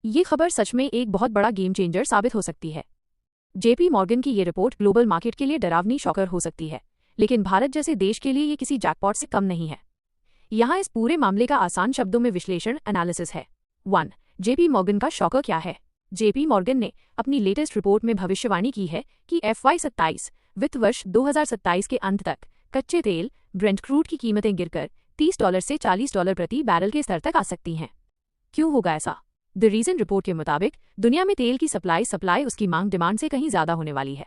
ये खबर सच में एक बहुत बड़ा गेम चेंजर साबित हो सकती है। जेपी मॉर्गन की ये रिपोर्ट ग्लोबल मार्केट के लिए डरावनी शॉकर हो सकती है, लेकिन भारत जैसे देश के लिए ये किसी जैकपॉट से कम नहीं है। यहाँ इस पूरे मामले का आसान शब्दों में विश्लेषण एनालिसिस है। 1. जेपी मॉर्गन का शॉकर क्या है? जेपी मॉर्गन ने अपनी लेटेस्ट रिपोर्ट में भविष्यवाणी की है कि FY27 वित्त वर्ष 2027 के अंत तक कच्चे तेल ब्रेंट क्रूड की कीमतें गिरकर $30 से $40 प्रति बैरल के स्तर तक आ सकती हैं। क्यों होगा ऐसा? द रीजन रिपोर्ट के मुताबिक दुनिया में तेल की सप्लाई उसकी मांग डिमांड से कहीं ज्यादा होने वाली है।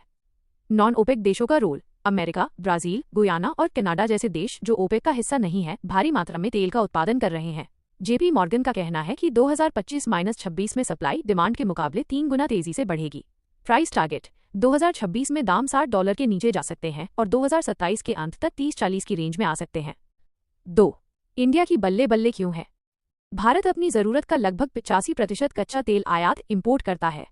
नॉन ओपेक देशों का रोल। अमेरिका, ब्राजील, गुयाना और कनाडा जैसे देश जो ओपेक का हिस्सा नहीं है, भारी मात्रा में तेल का उत्पादन कर रहे हैं। जेपी मॉर्गन का कहना है कि 2025-26 में सप्लाई डिमांड के मुकाबले 3 गुना तेजी से बढ़ेगी। Price target. 2026 में दाम $60 के नीचे जा सकते हैं और 2027 के अंत तक 30-40 की रेंज में आ सकते हैं। 2. इंडिया की बल्ले बल्ले क्यों है? भारत अपनी जरूरत का लगभग 85% कच्चा तेल आयात इंपोर्ट करता है।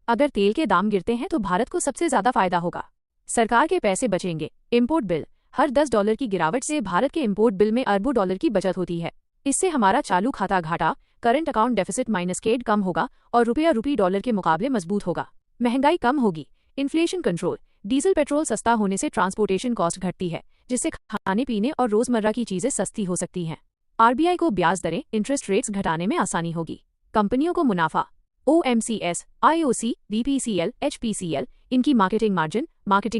अगर तेल के दाम गिरते हैं तो भारत को सबसे ज्यादा फायदा होगा। सरकार के पैसे बचेंगे। Import bill. हर $10 की गिरावट से भारत के इंपोर्ट बिल में अरबों डॉलर की बचत होती है। इससे हमारा चालू खाता घाटा करंट अकाउंट डेफिसिट माइनस केड कम होगा और रुपया रूपी डॉलर के मुकाबले मजबूत होगा। महंगाई कम होगी। Inflation control. डीजल पेट्रोल सस्ता होने से ट्रांसपोर्टेशन कॉस्ट घटती है, जिससे खाने पीने और रोजमर्रा की चीजें सस्ती हो सकती हैं। आरबीआई को ब्याज दरें इंटरेस्ट रेट्स घटाने में आसानी होगी। कंपनियों को मुनाफा। OMCS, IOC, BPCL, HPCL इनकी मार्केटिंग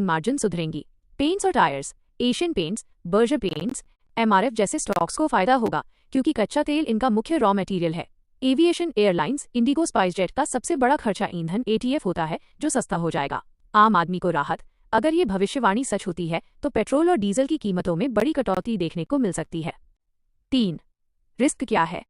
मार्जिन सुधरेंगी। पेंट्स और tyres. Asian paints, Berger paints, MRF जैसे स्टॉक्स को फायदा होगा क्योंकि कच्चा तेल इनका मुख्य रॉ मटेरियल है। एविएशन एयरलाइंस, इंडिगो, स्पाइसजेट का सबसे बड़ा खर्चा ईंधन ATF होता है, जो सस्ता हो जाएगा। आम आदमी को राहत। अगर ये भविष्यवाणी सच होती है तो पेट्रोल और डीजल की कीमतों में बड़ी कटौती देखने को मिल सकती है। 3. रिस्क क्या है?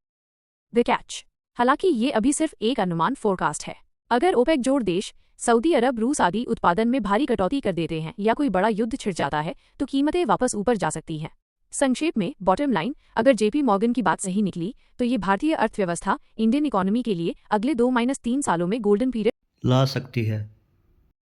The catch. हालांकि ये अभी सिर्फ एक अनुमान फोरकास्ट है। अगर ओपेक जोड़ देश सऊदी अरब, रूस आदि उत्पादन में भारी कटौती कर देते हैं या कोई बड़ा युद्ध छिड़ जाता है तो कीमतें वापस ऊपर जा सकती हैं। संक्षेप में, बॉटम लाइन, अगर जेपी मॉर्गन की बात सही निकली तो ये भारतीय अर्थव्यवस्था, इंडियन इकोनॉमी के लिए अगले 2-3 सालों में गोल्डन पीरियड ला सकती है।